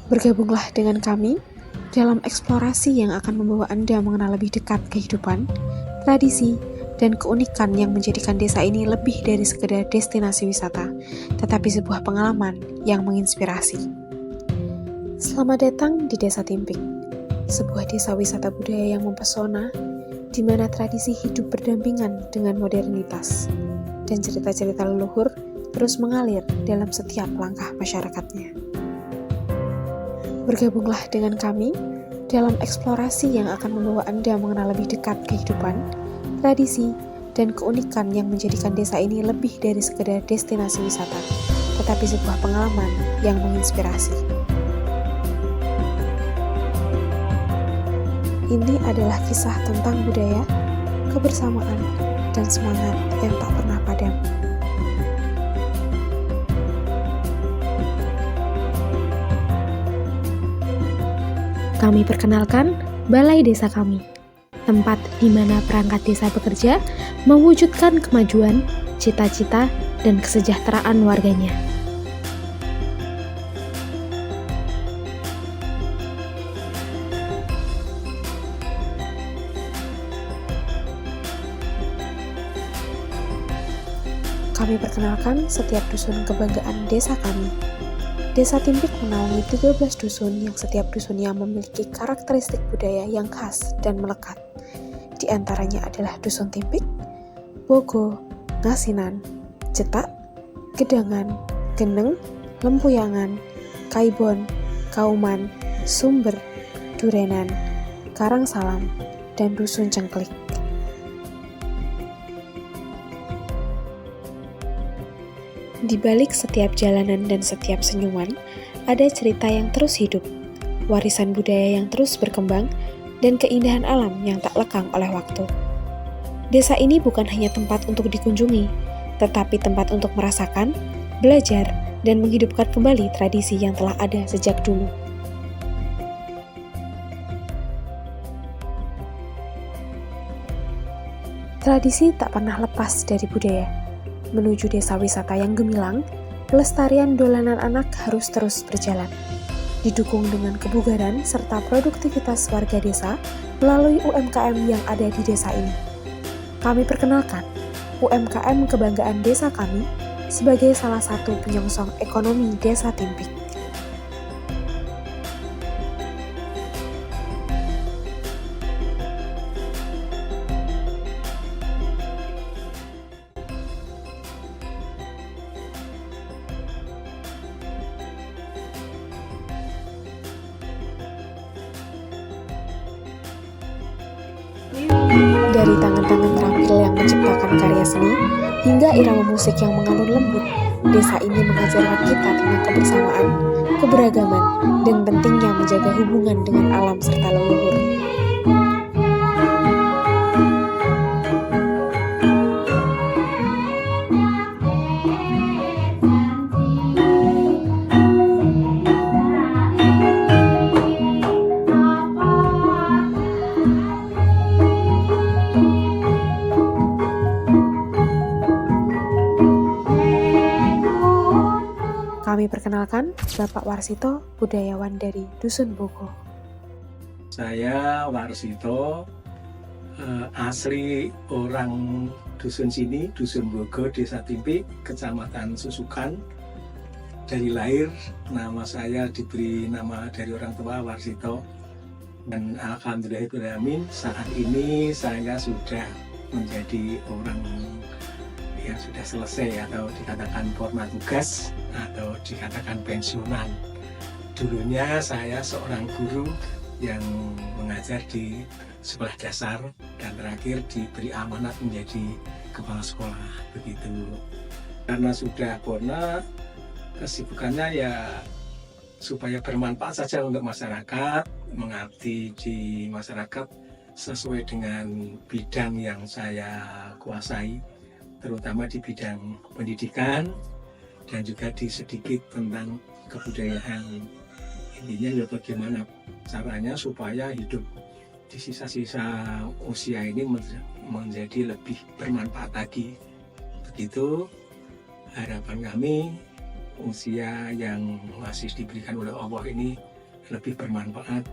Bergabunglah dengan kami dalam eksplorasi yang akan membawa Anda mengenal lebih dekat kehidupan, tradisi, dan keunikan yang menjadikan desa ini lebih dari sekedar destinasi wisata, tetapi sebuah pengalaman yang menginspirasi. Selamat datang di Desa Timpik, sebuah desa wisata budaya yang mempesona, di mana tradisi hidup berdampingan dengan modernitas, dan cerita-cerita leluhur terus mengalir dalam setiap langkah masyarakatnya. Bergabunglah dengan kami dalam eksplorasi yang akan membawa Anda mengenal lebih dekat kehidupan, tradisi, dan keunikan yang menjadikan desa ini lebih dari sekedar destinasi wisata, tetapi sebuah pengalaman yang menginspirasi. Ini adalah kisah tentang budaya, kebersamaan, dan semangat yang tak pernah padam. Kami perkenalkan Balai Desa kami, tempat di mana perangkat desa bekerja mewujudkan kemajuan, cita-cita, dan kesejahteraan warganya. Kami perkenalkan setiap dusun kebanggaan desa kami. Desa Timpik menaungi 13 dusun yang setiap dusunnya memiliki karakteristik budaya yang khas dan melekat. Di antaranya adalah Dusun Timpik, Bogo, Ngasinan, Cetak, Gedangan, Geneng, Lempuyangan, Kaibon, Kauman, Sumber, Durenan, Karangsalam, dan Dusun Cengklik. Di balik setiap jalanan dan setiap senyuman, ada cerita yang terus hidup, warisan budaya yang terus berkembang, dan keindahan alam yang tak lekang oleh waktu. Desa ini bukan hanya tempat untuk dikunjungi, tetapi tempat untuk merasakan, belajar, dan menghidupkan kembali tradisi yang telah ada sejak dulu. Tradisi tak pernah lepas dari budaya. Menuju desa wisata yang gemilang, pelestarian dolanan anak harus terus berjalan. Didukung dengan kebugaran serta produktivitas warga desa melalui UMKM yang ada di desa ini. Kami perkenalkan UMKM Kebanggaan Desa kami sebagai salah satu penyongsong ekonomi Desa Timpik. Dari tangan-tangan terampil yang menciptakan karya seni, hingga irama musik yang mengalun lembut, desa ini mengajarkan kita tentang kebersamaan, keberagaman, dan pentingnya menjaga hubungan dengan alam serta leluhur. Kami perkenalkan Bapak Warsito, budayawan dari Dusun Bogo. Saya Warsito, asli orang dusun sini, Dusun Bogo, Desa Timpik, Kecamatan Susukan. Dari lahir, nama saya diberi nama dari orang tua Warsito. Dan alhamdulillahirrahmanirrahim, saat ini saya sudah menjadi orang yang sudah selesai atau dikatakan purna tugas atau dikatakan pensiunan. Dulunya saya seorang guru yang mengajar di sekolah dasar dan terakhir diberi amanat menjadi kepala sekolah, begitu. Karena sudah purna, kesibukannya ya supaya bermanfaat saja untuk masyarakat, mengabdi di masyarakat sesuai dengan bidang yang saya kuasai, terutama di bidang pendidikan dan juga di sedikit tentang kebudayaan. Intinya ya bagaimana caranya supaya hidup di sisa-sisa usia ini menjadi lebih bermanfaat lagi. Begitu harapan kami, usia yang masih diberikan oleh Allah ini lebih bermanfaat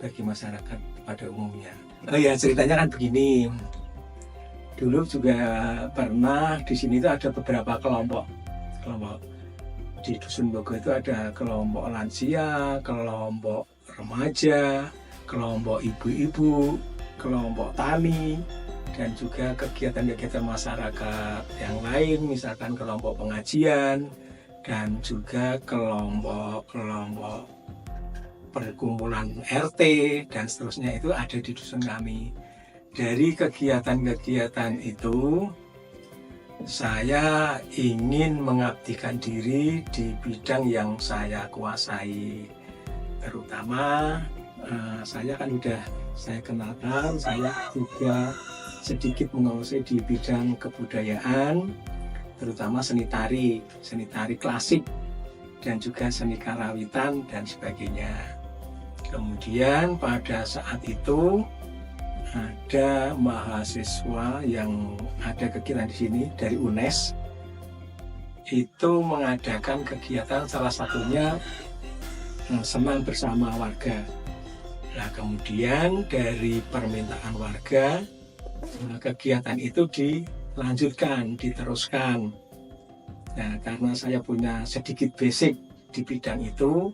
bagi masyarakat pada umumnya. Oh ya, ceritanya kan begini. Dulu juga pernah di sini itu ada beberapa kelompok. Di Dusun Bogo itu ada kelompok lansia, kelompok remaja, kelompok ibu-ibu, kelompok tani, dan juga kegiatan-kegiatan masyarakat yang lain, misalkan kelompok pengajian, dan juga kelompok perkumpulan RT, dan seterusnya itu ada di dusun kami. Dari kegiatan-kegiatan itu, saya ingin mengabdikan diri di bidang yang saya kuasai. Terutama saya kenalkan, saya juga sedikit menguasai di bidang kebudayaan, terutama seni tari klasik, dan juga seni karawitan dan sebagainya. Kemudian pada saat itu ada mahasiswa yang ada kegiatan di sini dari UNES, itu mengadakan kegiatan salah satunya senam bersama warga. Nah, kemudian dari permintaan warga, kegiatan itu dilanjutkan, diteruskan. Nah, karena saya punya sedikit basic di bidang itu,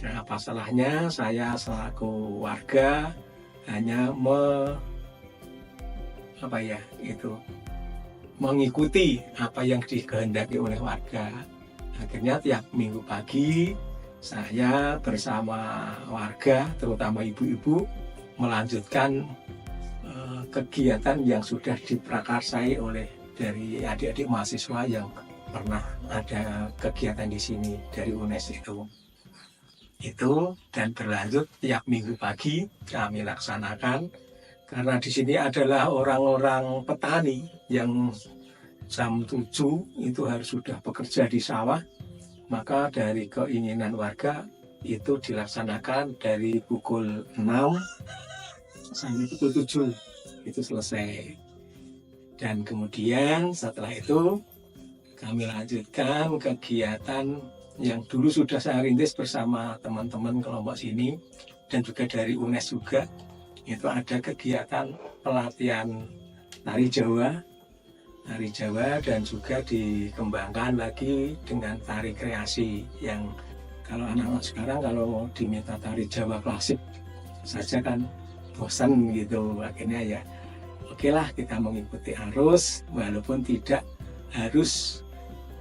nah, apa salahnya saya selaku warga hanya mengikuti apa yang dikehendaki oleh warga. Akhirnya tiap minggu pagi saya bersama warga, terutama ibu-ibu, melanjutkan kegiatan yang sudah diprakarsai oleh dari adik-adik mahasiswa yang pernah ada kegiatan di sini dari UNES itu, dan berlanjut tiap minggu pagi kami laksanakan, karena di sini adalah orang-orang petani yang jam 7 itu harus sudah bekerja di sawah, maka dari keinginan warga itu dilaksanakan dari pukul 6 sampai pukul 7 itu selesai. Dan kemudian setelah itu kami lanjutkan kegiatan yang dulu sudah saya rintis bersama teman-teman kelompok sini, dan juga dari UNES juga. Itu ada kegiatan pelatihan tari Jawa, dan juga dikembangkan lagi dengan tari kreasi, yang kalau anak-anak sekarang kalau diminta tari Jawa klasik saja kan bosan gitu. Akhirnya ya oke lah, kita mengikuti arus walaupun tidak harus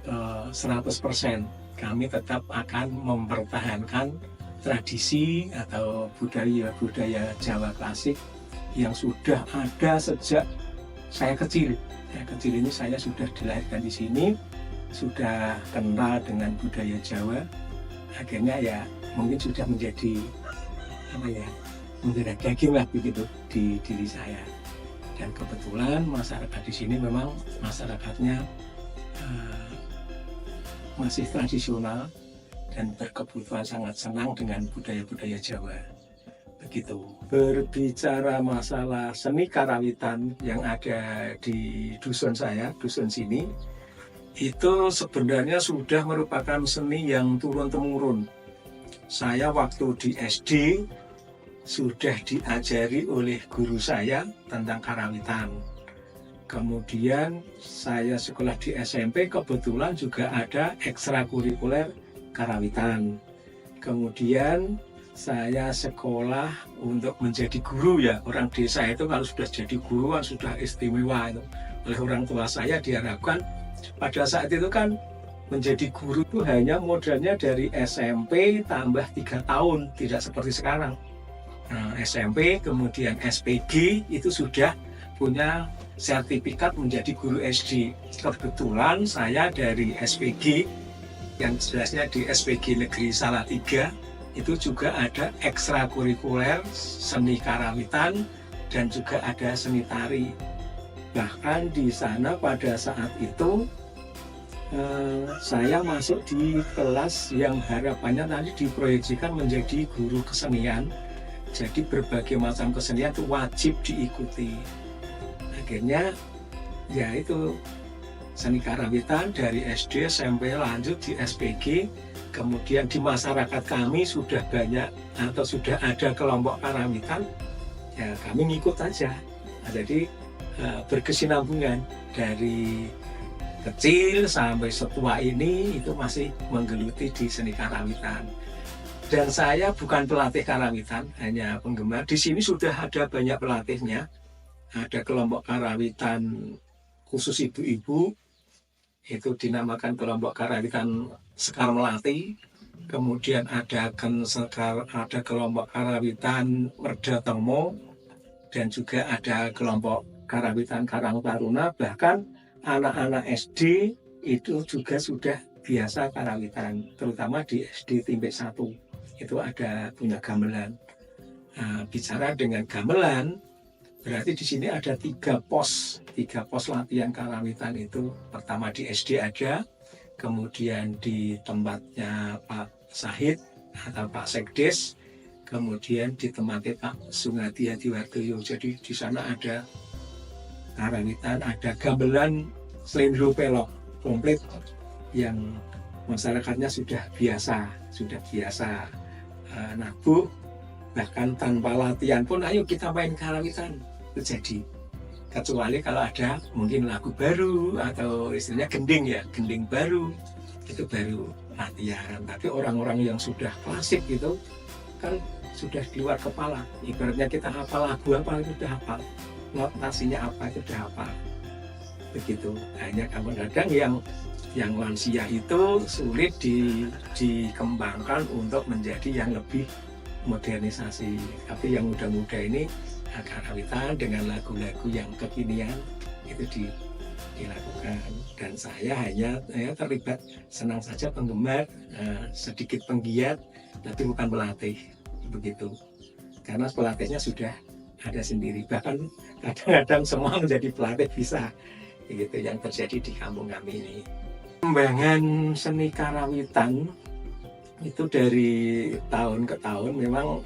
100%. Kami tetap akan mempertahankan tradisi atau budaya Jawa klasik yang sudah ada sejak saya kecil. Ini saya sudah dilahirkan di sini, sudah kenal dengan budaya Jawa. Akhirnya ya mungkin sudah menjadi mendarah daging lah begitu di diri saya. Dan kebetulan masyarakat di sini memang masyarakatnya masih tradisional dan berkebutuhan, sangat senang dengan budaya-budaya Jawa. Begitu. Berbicara masalah seni karawitan yang ada di dusun saya, dusun sini, itu sebenarnya sudah merupakan seni yang turun-temurun. Saya waktu di SD sudah diajari oleh guru saya tentang karawitan. Kemudian saya sekolah di SMP, kebetulan juga ada ekstrakurikuler karawitan. Kemudian saya sekolah untuk menjadi guru ya. Orang desa itu kalau sudah jadi guru kan sudah istimewa itu. Oleh orang tua saya diharapkan pada saat itu kan menjadi guru itu hanya modalnya dari SMP tambah 3 tahun, tidak seperti sekarang. Nah, SMP kemudian SPG itu sudah punya sertifikat menjadi guru SD. Kebetulan saya dari SPG, yang jelasnya di SPG Negeri Salatiga, itu juga ada ekstrakurikuler seni karawitan dan juga ada seni tari. Bahkan di sana pada saat itu saya masuk di kelas yang harapannya tadi diproyeksikan menjadi guru kesenian. Jadi berbagai macam kesenian itu wajib diikuti. Akhirnya ya itu seni karawitan dari SD, SMP, lanjut di SPG. kemudian di masyarakat kami sudah banyak atau sudah ada kelompok karawitan, ya kami ngikut aja. Nah, jadi berkesinambungan dari kecil sampai setua ini itu masih menggeluti di seni karawitan. Dan saya bukan pelatih karawitan, hanya penggemar. Di sini sudah ada banyak pelatihnya. Ada kelompok karawitan khusus ibu-ibu, itu dinamakan kelompok karawitan Sekar Melati. Kemudian ada kelompok karawitan Merda Tomo, dan juga ada kelompok karawitan Karang Taruna. Bahkan anak-anak SD itu juga sudah biasa karawitan, terutama di SD Timpik 1 itu ada punya gamelan. Nah, bicara dengan gamelan, berarti di sini ada tiga pos latihan karawitan itu. Pertama di SD ada, kemudian di tempatnya Pak Sahid atau Pak Sekdes, kemudian di tempatnya Pak Sungadi Hadiwardoyo. Jadi di sana ada karawitan, ada gamelan Slendro Pelok komplit yang masyarakatnya sudah biasa nabuh, bahkan tanpa latihan pun ayo kita main karawitan terjadi. Kecuali kalau ada mungkin lagu baru atau istilahnya gending baru, itu baru latihan. Tapi orang-orang yang sudah klasik itu kan sudah di luar kepala. Ibaratnya kita hafal lagu apa itu sudah hafal, notasinya apa itu sudah hafal. Begitu. Hanya kadang-kadang yang lansia itu sulit dikembangkan untuk menjadi yang lebih modernisasi. Tapi yang muda-muda ini karawitan dengan lagu-lagu yang kekinian itu dilakukan. Dan saya hanya terlibat senang saja, penggemar, sedikit penggiat, tapi bukan pelatih, begitu. Karena pelatihnya sudah ada sendiri. Bahkan kadang-kadang semua menjadi pelatih bisa, begitu yang terjadi di kampung kami ini. Pengembangan seni karawitan itu dari tahun ke tahun memang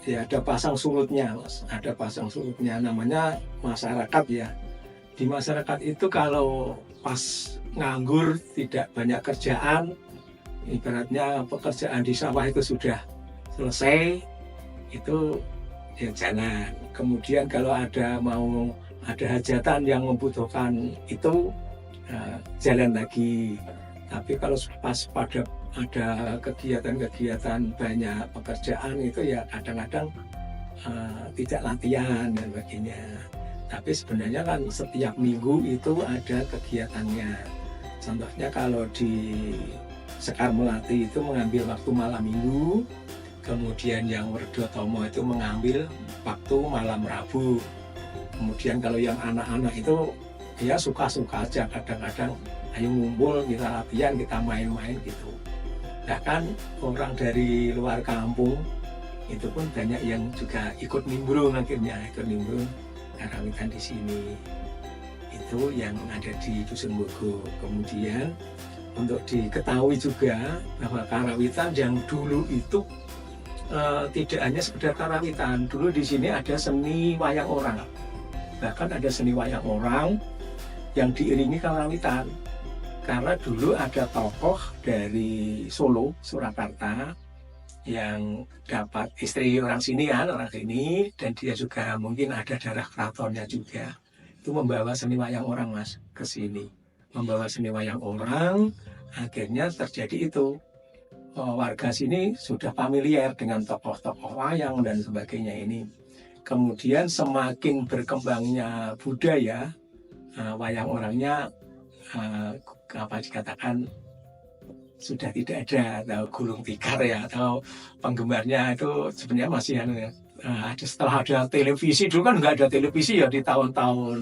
ya ada pasang surutnya, Mas. Ada pasang surutnya, namanya masyarakat ya. Di masyarakat itu kalau pas nganggur, tidak banyak kerjaan, ibaratnya pekerjaan di sawah itu sudah selesai, itu ya jalan. Kemudian kalau ada hajatan yang membutuhkan itu, jalan lagi. Tapi kalau pas ada kegiatan-kegiatan banyak pekerjaan itu ya kadang-kadang tidak latihan dan sebagainya. Tapi sebenarnya kan setiap minggu itu ada kegiatannya. Contohnya kalau di Sekar Melati itu mengambil waktu malam minggu, kemudian yang Merda Tomo itu mengambil waktu malam Rabu. Kemudian kalau yang anak-anak itu ya suka-suka aja, kadang-kadang ayo ngumpul, kita latihan, kita main-main gitu. Bahkan orang dari luar kampung itu pun banyak yang juga ikut nimbrung, akhirnya ikut nimbrung karawitan di sini. Itu yang ada di Dusun Bogo. Kemudian untuk diketahui juga bahwa karawitan yang dulu itu tidak hanya sekedar karawitan. Dulu di sini ada seni wayang orang. Bahkan ada seni wayang orang yang diiringi karawitan. Karena dulu ada tokoh dari Solo, Surakarta, yang dapat istri orang sini, dan dia juga mungkin ada darah keratonnya juga. Itu membawa seni wayang orang, Mas, ke sini. Membawa seni wayang orang, akhirnya terjadi itu. Warga sini sudah familiar dengan tokoh-tokoh wayang dan sebagainya ini. Kemudian semakin berkembangnya budaya, wayang orangnya dikatakan sudah tidak ada, atau gulung tikar ya, atau penggemarnya itu sebenarnya masih setelah ada televisi. Dulu kan nggak ada televisi ya, di tahun-tahun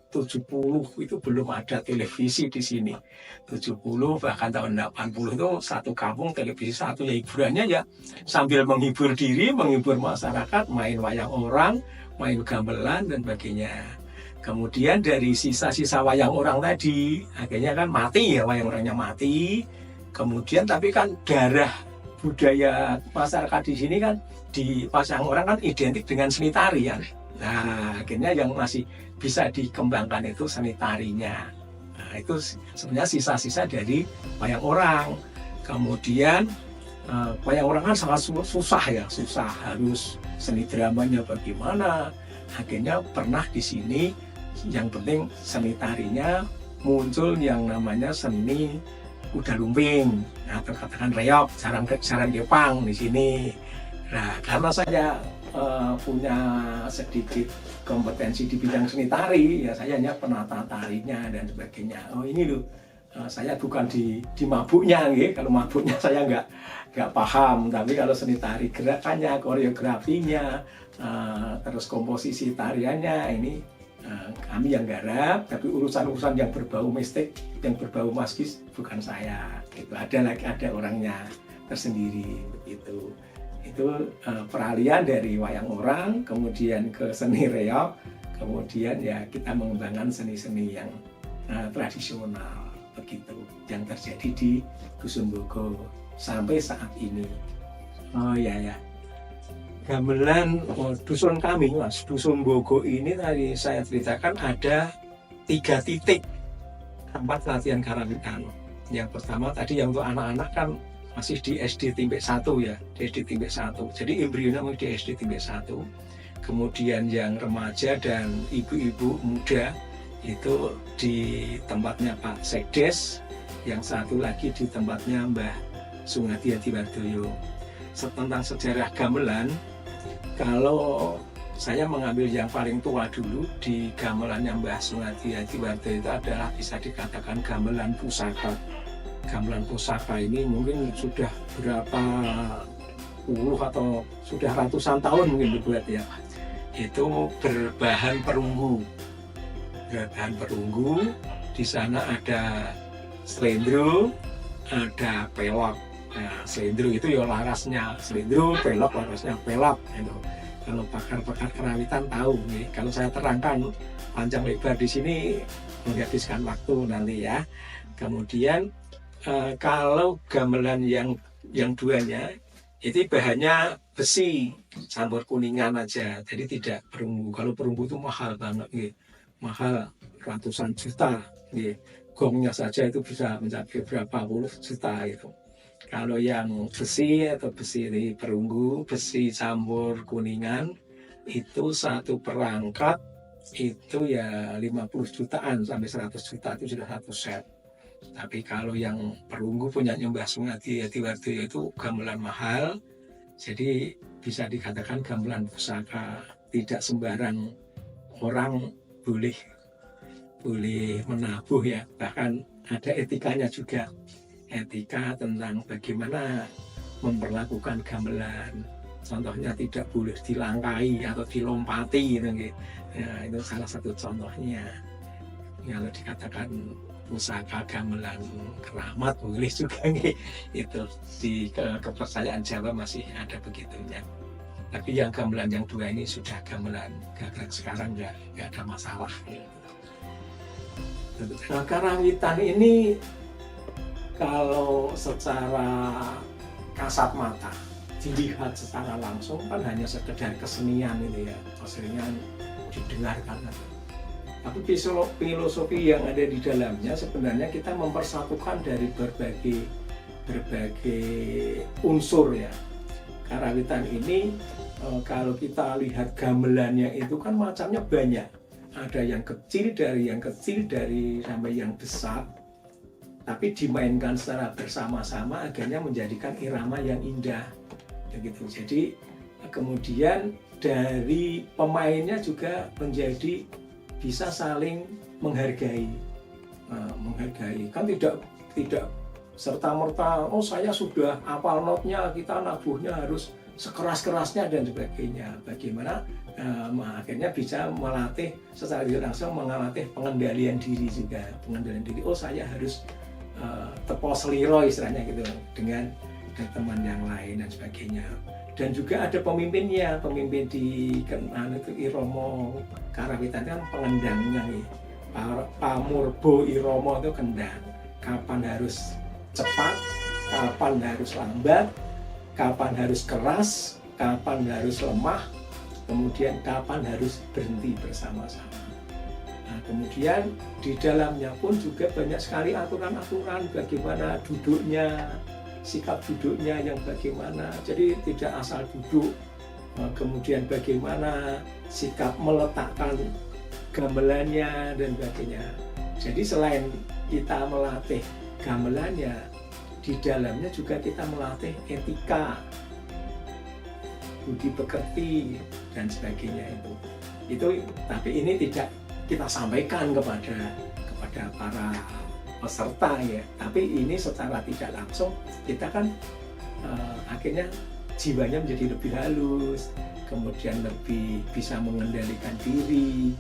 70 itu belum ada televisi di sini. 70 bahkan tahun 80 itu satu kampung televisi satu, ya hiburannya ya sambil menghibur diri, menghibur masyarakat, main wayang orang, main gamelan dan sebagainya. Kemudian dari sisa-sisa wayang orang tadi, akhirnya kan mati ya, wayang orangnya mati. Kemudian tapi kan darah budaya masyarakat di sini kan, di wayang orang kan identik dengan seni tarian. Nah, akhirnya yang masih bisa dikembangkan itu seni tarinya. Nah, itu sebenarnya sisa-sisa dari wayang orang. Kemudian wayang orang kan sangat susah ya, harus seni dramanya bagaimana. Akhirnya pernah di sini, yang penting seni tarinya muncul yang namanya seni kuda lumping atau katakan reog, sarang kepang di sini. Nah, karena saya punya sedikit kompetensi di bidang seni tari, ya saya hanya penata tarinya dan sebagainya. Oh ini loh, saya bukan di mabuknya, gitu. Kalau mabuknya saya nggak paham, tapi kalau seni tari gerakannya, koreografinya, terus komposisi tariannya ini kami yang garap. Tapi urusan-urusan yang berbau mistik, yang berbau magis bukan saya. Gitu. Ada orangnya tersendiri begitu. Itu peralihan dari wayang orang, kemudian ke seni reog, kemudian ya kita mengembangkan seni-seni yang tradisional begitu yang terjadi di Dusun Bogo sampai saat ini. Oh ya, gamelan dusun kami, Mas, Dusun Bogo ini tadi saya ceritakan ada 3 titik tempat latihan karawitan. Yang pertama tadi yang untuk anak-anak kan masih di SD tingkat 1 ya, di SD tingkat 1. Jadi embrionya masih di SD tingkat 1. Kemudian yang remaja dan ibu-ibu muda itu di tempatnya Pak Sekdes, yang satu lagi di tempatnya Mbah Sungadi Adiwardoyo. Tentang sejarah gamelan, kalau saya mengambil yang paling tua dulu di gamelannya Mbah Sungadi Adiwardoyo itu adalah bisa dikatakan gamelan pusaka. Gamelan pusaka ini mungkin sudah berapa puluh atau sudah ratusan tahun mungkin dibuat ya. Itu berbahan perunggu. Di sana ada slendro, ada pelok. Nah, slendro itu ya larasnya slendro, pelok larasnya pelok. Gitu. Kalau pakar-pakar karawitan tahu nih. Kalau saya terangkan panjang lebar di sini menghabiskan waktu nanti ya. Kemudian kalau gamelan yang duanya itu bahannya besi campur kuningan aja, jadi tidak perunggu. Kalau perunggu itu mahal banget, gitu. Mahal ratusan juta, gitu. Gongnya saja itu bisa mencapai berapa puluh juta itu. Kalau yang besi atau besi ini perunggu, besi campur kuningan itu satu perangkat itu ya 50 jutaan sampai 100 juta itu sudah satu set. Tapi kalau yang perunggu punya Mbah Sungadi Adiwardoyo itu gamelan mahal, jadi bisa dikatakan gamelan pusaka. Tidak sembarang orang boleh menabuh ya, bahkan ada etikanya juga, etika tentang bagaimana memperlakukan gamelan. Contohnya tidak boleh dilangkai atau dilompati gitu. Ya, itu salah satu contohnya. Kalau dikatakan pusaka gamelan keramat boleh juga nih, itu di kepercayaan Jawa masih ada begitunya. Tapi yang gamelan yang dua ini sudah gamelan gagrak, sekarang nggak ada masalah. Nah, karawitan ini kalau secara kasat mata dilihat secara langsung kan hanya sekedar kesenian ini ya, kesenian didengarkan. Tapi filosofi yang ada di dalamnya sebenarnya kita mempersatukan dari berbagai unsur ya. Karawitan ini kalau kita lihat gamelannya itu kan macamnya banyak. Ada yang kecil dari sampai yang besar. Tapi dimainkan secara bersama-sama akhirnya menjadikan irama yang indah. Begitu. Jadi kemudian dari pemainnya juga menjadi bisa saling menghargai, kan tidak serta-merta oh saya sudah hafal notnya, kita nabuhnya harus sekeras-kerasnya dan sebagainya. Bagaimana akhirnya bisa melatih secara tidak langsung, melatih pengendalian diri juga, oh saya harus tepo seliro istilahnya gitu dengan teman yang lain dan sebagainya. Dan juga ada pemimpin di itu Iromo karawitan kan pengendangnya nih. Pamurbo Iromo itu kendang. Kapan harus cepat, kapan harus lambat, kapan harus keras, kapan harus lemah, kemudian kapan harus berhenti bersama-sama. Nah, kemudian di dalamnya pun juga banyak sekali aturan-aturan bagaimana duduknya, sikap duduknya yang bagaimana. Jadi tidak asal duduk, kemudian bagaimana sikap meletakkan gamelannya dan sebagainya. Jadi selain kita melatih gamelannya, di dalamnya juga kita melatih etika, budi pekerti dan sebagainya itu. Tapi ini tidak kita sampaikan kepada para peserta ya. Tapi ini secara tidak langsung kita kan akhirnya jiwanya menjadi lebih halus, kemudian lebih bisa mengendalikan diri,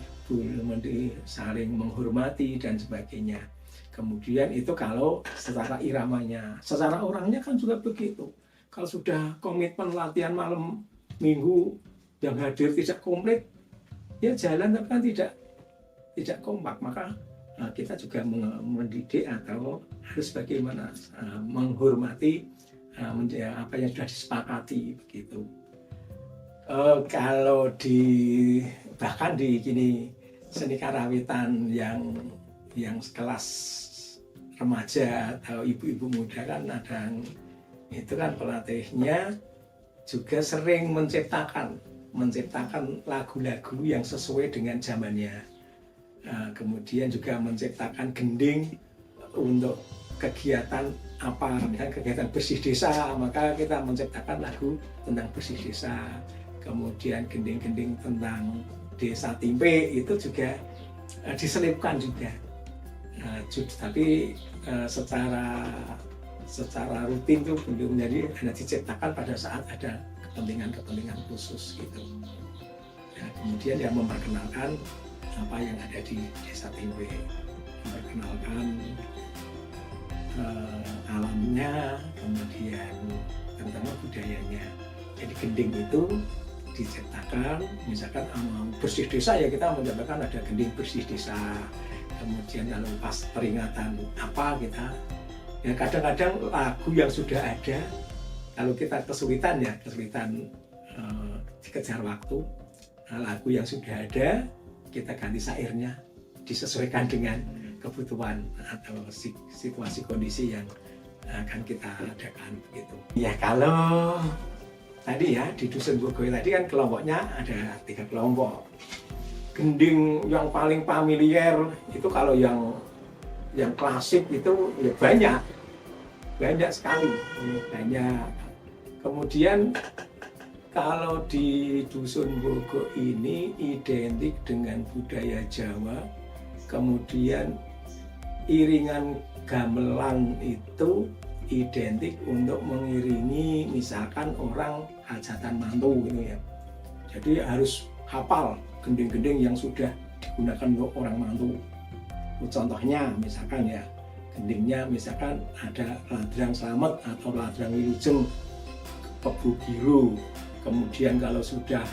saling menghormati dan sebagainya. Kemudian itu kalau secara iramanya, secara orangnya kan juga begitu. Kalau sudah komitmen latihan malam minggu yang hadir tidak komplit, ya jalan tapi kan tidak kompak. Maka kita juga mendidik atau harus bagaimana menghormati apa yang sudah disepakati begitu. Kalau bahkan di seni karawitan yang kelas remaja atau ibu-ibu muda kan ada itu kan pelatihnya juga sering menciptakan lagu-lagu yang sesuai dengan zamannya. Kemudian juga menciptakan gending untuk kegiatan kegiatan bersih desa, maka kita menciptakan lagu tentang bersih desa. Kemudian gending-gending tentang desa Timpe itu juga diselipkan juga. Tapi secara rutin itu belum, jadi hanya diciptakan pada saat ada kepentingan khusus gitu. Kemudian yang memperkenalkan apa yang ada di desa Timpe, memperkenalkan alamnya, kemudian tentang budayanya. Jadi gending itu diciptakan, misalkan bersih desa ya kita mencatatkan ada gending bersih desa. Kemudian kalau pas peringatan apa kita, ya kadang-kadang lagu yang sudah ada, kalau kita kesulitan dikejar waktu, lagu yang sudah ada kita ganti syairnya disesuaikan dengan kebutuhan atau situasi kondisi yang akan kita adakan begitu. Ya kalau tadi ya di Dusun Bogoy tadi kan kelompoknya ada 3 kelompok. Gending yang paling familiar itu kalau yang klasik itu ya banyak sekali, banyak. Kemudian kalau di Dusun Bogo ini identik dengan budaya Jawa, kemudian iringan gamelan itu identik untuk mengiringi misalkan orang hajatan mantu gitu ya. Jadi harus hafal gending-gending yang sudah digunakan untuk orang mantu. Contohnya misalkan ya, gendingnya misalkan ada ladrang slamet atau ladrang wilujeng, kebu biru. Kemudian kalau sudah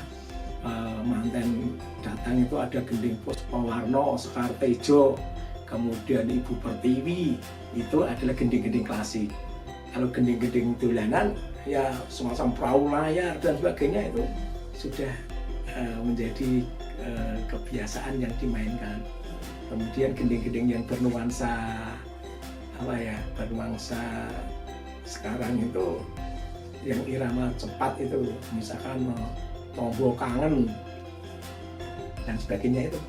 manten datang itu ada gending Puspawarno, Sekar Tejo, kemudian Ibu Pertiwi, itu adalah gending-gending klasik. Kalau gending-gending dolanan ya semacam perahu layar dan sebagainya itu sudah menjadi kebiasaan yang dimainkan. Kemudian gending-gending yang bernuansa bernuansa sekarang itu yang irama cepat itu misalkan Tombo Kangen dan sebagainya itu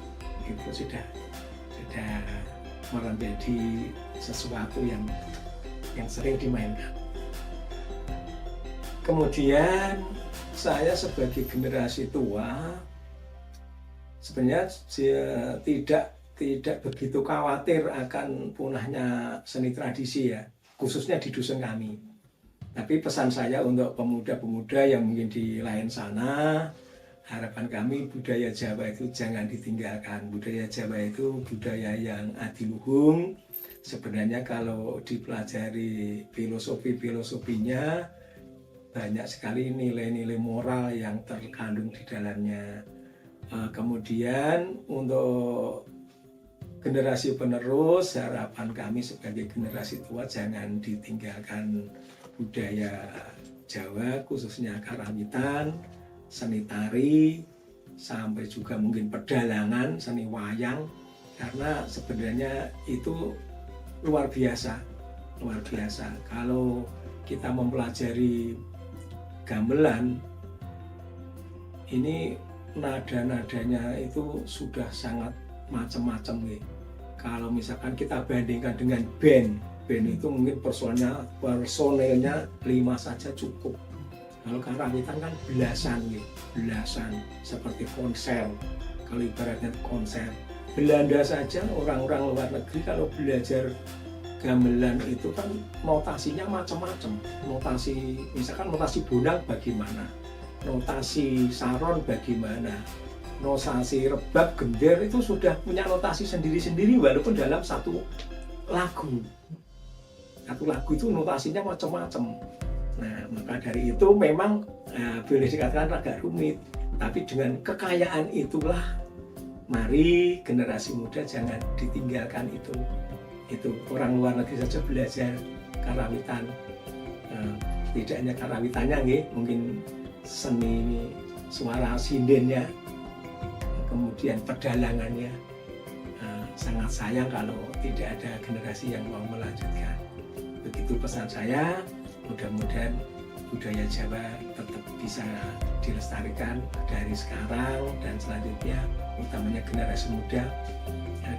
sudah menjadi sesuatu yang sering dimainkan. Kemudian saya sebagai generasi tua sebenarnya tidak begitu khawatir akan punahnya seni tradisi ya, khususnya di dusun kami. Tapi pesan saya untuk pemuda-pemuda yang mungkin di lain sana, harapan kami budaya Jawa itu jangan ditinggalkan. Budaya Jawa itu budaya yang adiluhung. Sebenarnya kalau dipelajari filosofinya, banyak sekali nilai-nilai moral yang terkandung di dalamnya. Kemudian untuk generasi penerus, harapan kami sebagai generasi tua jangan ditinggalkan budaya Jawa, khususnya karawitan, seni tari, sampai juga mungkin pedalangan, seni wayang, karena sebenarnya itu luar biasa. Kalau kita mempelajari gamelan, ini nada-nadanya itu sudah sangat macam-macam nih. Kalau misalkan kita bandingkan dengan band itu mungkin personelnya 5 saja cukup. Kalau karawitan kan belasan nih, belasan seperti konser. Kalau ibaratnya konser, Belanda saja orang-orang luar negeri kalau belajar gamelan itu kan notasinya macam-macam. Notasi, misalkan notasi bonang bagaimana, notasi saron bagaimana, notasi rebab gender itu sudah punya notasi sendiri-sendiri walaupun dalam satu lagu. Satu lagu itu notasinya macam-macam. Nah, maka dari itu memang boleh dikatakan agak rumit. Tapi dengan kekayaan itulah, mari generasi muda jangan ditinggalkan itu. Itu orang luar negeri saja belajar karawitan. Tidak hanya karawitannya, mungkin seni suara sindennya, kemudian pedalangannya. Sangat sayang kalau tidak ada generasi yang mau melanjutkan. Begitu pesan saya, mudah-mudahan budaya Jawa tetap bisa dilestarikan dari sekarang dan selanjutnya, utamanya generasi muda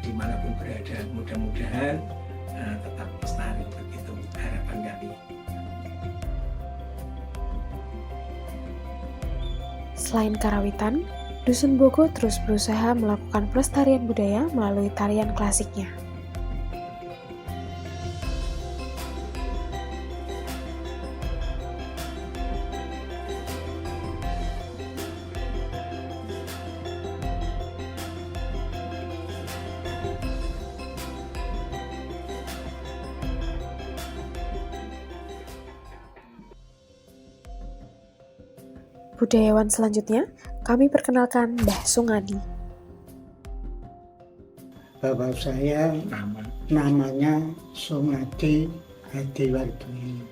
dimanapun berada, mudah-mudahan tetap lestari. Begitu harapan kami. Selain karawitan, Dusun Bogo terus berusaha melakukan pelestarian budaya melalui tarian klasiknya. Budayawan selanjutnya, kami perkenalkan Mbah Sungadi. Bapak saya namanya Sungadi Hadiwardoyo.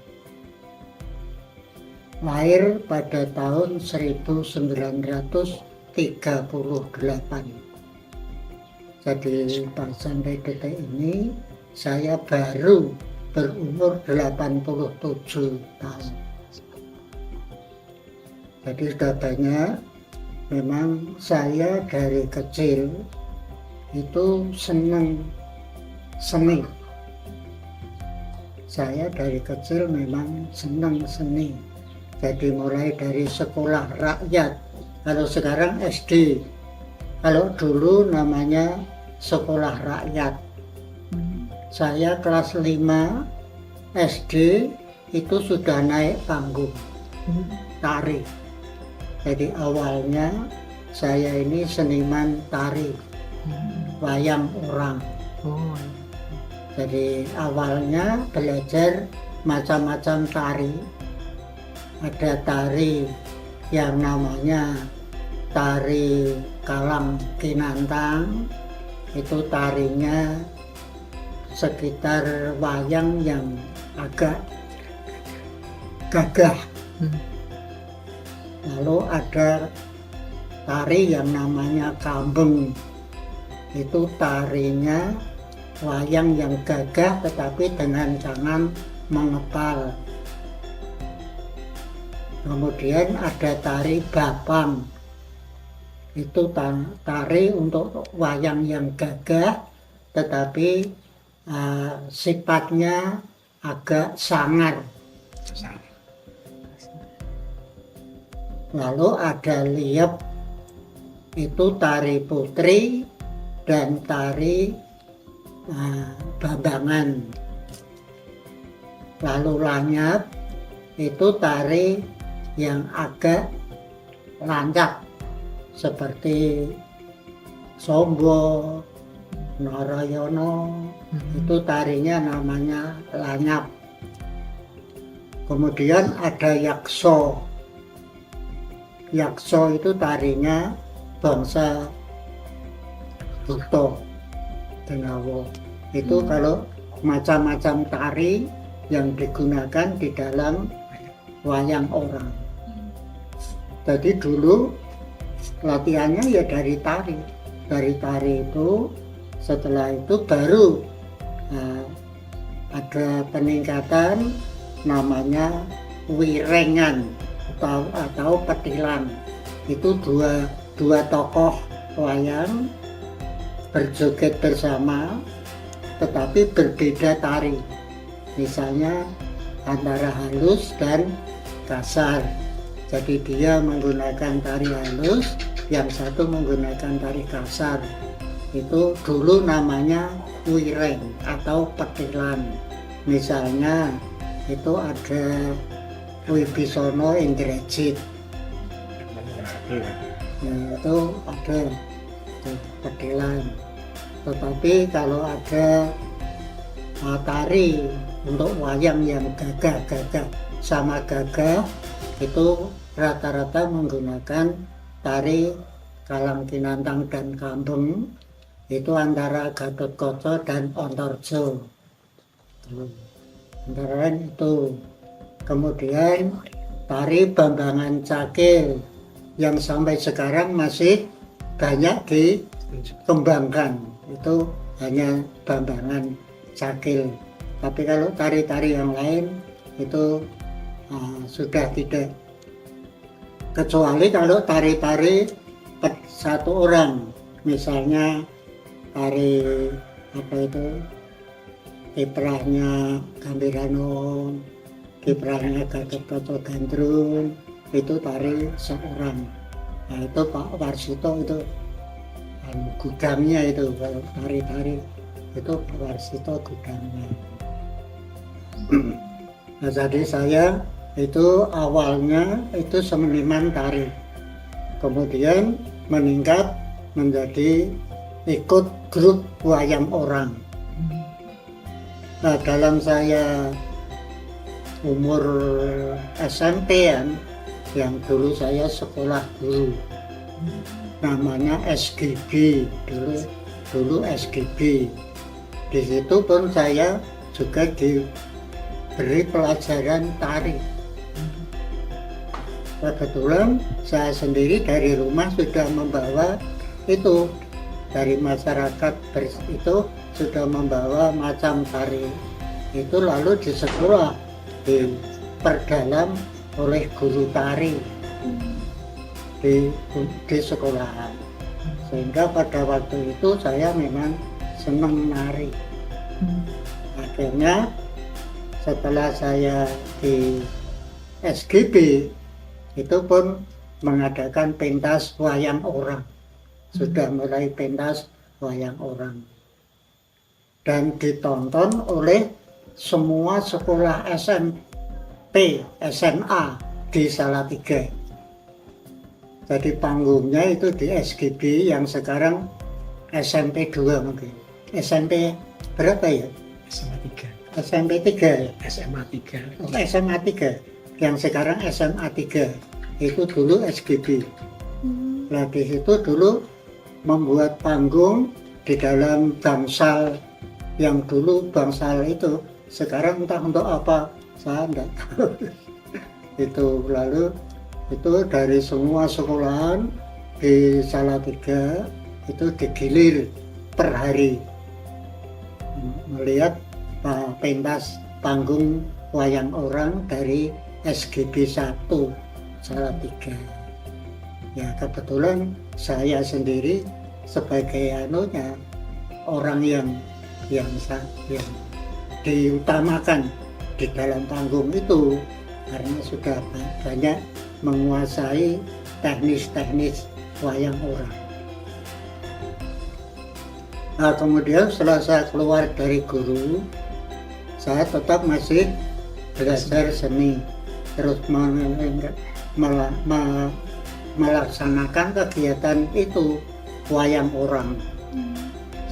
Lahir pada tahun 1938. Jadi sampai detik ini saya baru berumur 87 tahun. Jadi sudah banyak. Memang saya dari kecil itu senang seni. Saya dari kecil memang senang seni. Jadi mulai dari sekolah rakyat. Kalau sekarang SD. Kalau dulu namanya sekolah rakyat. Saya kelas 5 SD itu sudah naik panggung tari. Jadi awalnya saya ini seniman tari, wayang orang. Jadi awalnya belajar macam-macam tari. Ada tari yang namanya tari Kalang Kinantang, itu tarinya sekitar wayang yang agak gagah. Lalu ada tari yang namanya Kambeng, itu tarinya wayang yang gagah tetapi dengan jangan mengepal. Kemudian ada tari Bapang, itu tari untuk wayang yang gagah tetapi sifatnya agak sangar. Lalu ada Liep, itu tari putri dan tari Bambangan. Lalu Lanyap, itu tari yang agak lancap seperti Sombo, Narayana, itu tarinya namanya Lanyap. Kemudian ada Yakso. Yakso itu tarinya bangsa Buto, Dengawo. Itu kalau macam-macam tari yang digunakan di dalam wayang orang. Jadi dulu latihannya ya dari tari. Dari tari itu, setelah itu baru ada peningkatan namanya wirengan atau petilan. Itu dua tokoh wayang berjoget bersama tetapi berbeda tari. Misalnya antara halus dan kasar. Jadi dia menggunakan tari halus, yang satu menggunakan tari kasar. Itu dulu namanya wireng atau petilan. Misalnya itu ada Wibisono Indrajit, itu ada petilan. Tetapi kalau ada tari untuk wayang yang gagah sama gagah, itu rata-rata menggunakan tari Kalang Kinantang dan Kambeng, itu antara Gatotkaca dan Antarja. Antara lain itu. Kemudian tari Bambangan Cakil yang sampai sekarang masih banyak dikembangkan, itu hanya Bambangan Cakil. Tapi kalau tari-tari yang lain itu sudah tidak, kecuali kalau tari-tari satu orang, misalnya tari apa itu, kiprahnya Gambirano, kiprahnya Gatotkaca Gandrung, itu tari seorang. Nah itu Pak Warsito itu gudangnya, itu kalau tari-tari itu Pak Warsito gudangnya. Nah jadi saya itu awalnya itu seniman tari, kemudian meningkat menjadi ikut grup wayang orang. Nah dalam saya umur SMP-an, yang dulu saya sekolah guru, namanya SGB, dulu SGB. Di situ pun saya juga diberi pelajaran tari. Kebetulan saya sendiri dari rumah sudah membawa itu, dari masyarakat itu sudah membawa macam tari itu, lalu di sekolah diperdalam oleh guru tari di sekolahan, sehingga pada waktu itu saya memang senang nari. Akhirnya setelah saya di SGB itu pun mengadakan pentas wayang orang, sudah mulai pentas wayang orang, dan ditonton oleh semua sekolah SMP, SMA di Salatiga. Jadi panggungnya itu di SGB yang sekarang SMP 2 mungkin. SMP berapa ya? SMA 3. SMP 3 ya? SMA 3. Oh, SMA 3. Yang sekarang SMA 3. Itu dulu SGB. Nah di situ dulu membuat panggung di dalam bangsal, yang dulu bangsal itu, sekarang entah untuk apa saya enggak tahu. Itu lalu itu dari semua sekolahan di Salatiga itu digilir per hari melihat pentas panggung wayang orang dari SGB 1 Salatiga. Ya kebetulan saya sendiri sebagai orang yang diutamakan di dalam panggung itu, karena sudah banyak menguasai teknis-teknis wayang orang. Nah, kemudian setelah saya keluar dari guru, saya tetap masih belajar seni, terus melaksanakan kegiatan itu, wayang orang.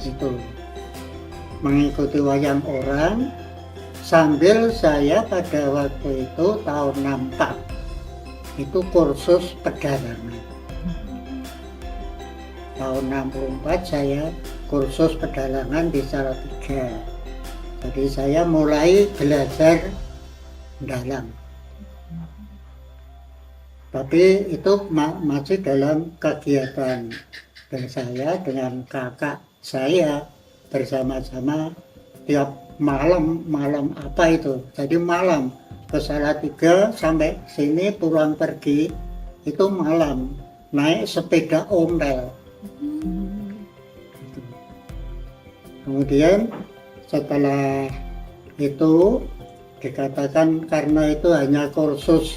Itu mengikuti wayang orang sambil saya pada waktu itu tahun 64 itu kursus pedalangan. Tahun 64 saya kursus pedalangan di Salatiga. Jadi saya mulai belajar dalang. Tapi itu masih dalam kegiatan, dan saya dengan kakak saya bersama-sama tiap malam apa itu. Jadi malam ke Salatiga sampai sini pulang pergi itu malam naik sepeda ontel. Kemudian setelah itu dikatakan karena itu hanya kursus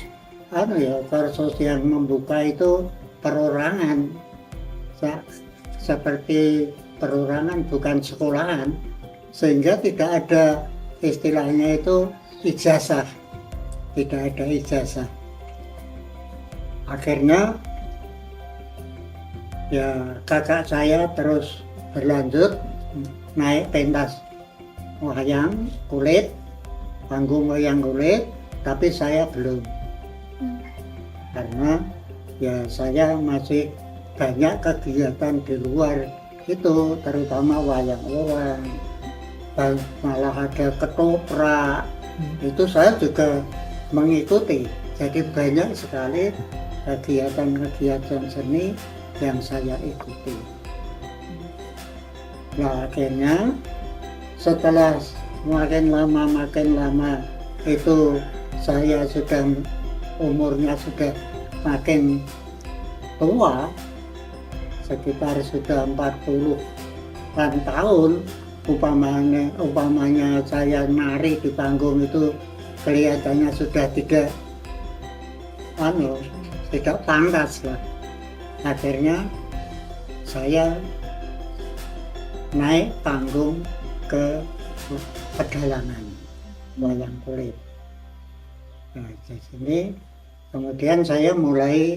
kursus yang membuka itu perorangan, seperti perorangan bukan sekolahan, sehingga tidak ada istilahnya itu ijazah, tidak ada ijazah. Akhirnya ya kakak saya terus berlanjut naik pentas wayang kulit, panggung wayang kulit, tapi saya belum, karena ya saya masih banyak kegiatan di luar itu, terutama wayang orang, malah ada ketoprak, itu saya juga mengikuti. Jadi banyak sekali kegiatan-kegiatan seni yang saya ikuti. Nah akhirnya setelah makin lama itu saya sudah umurnya sudah makin tua, sekitar sudah 40-an tahun, umpamanya saya nari di panggung itu kelihatannya sudah tidak pantas lah. Akhirnya saya naik panggung ke pedalangan wayang kulit. Nah, di sini kemudian saya mulai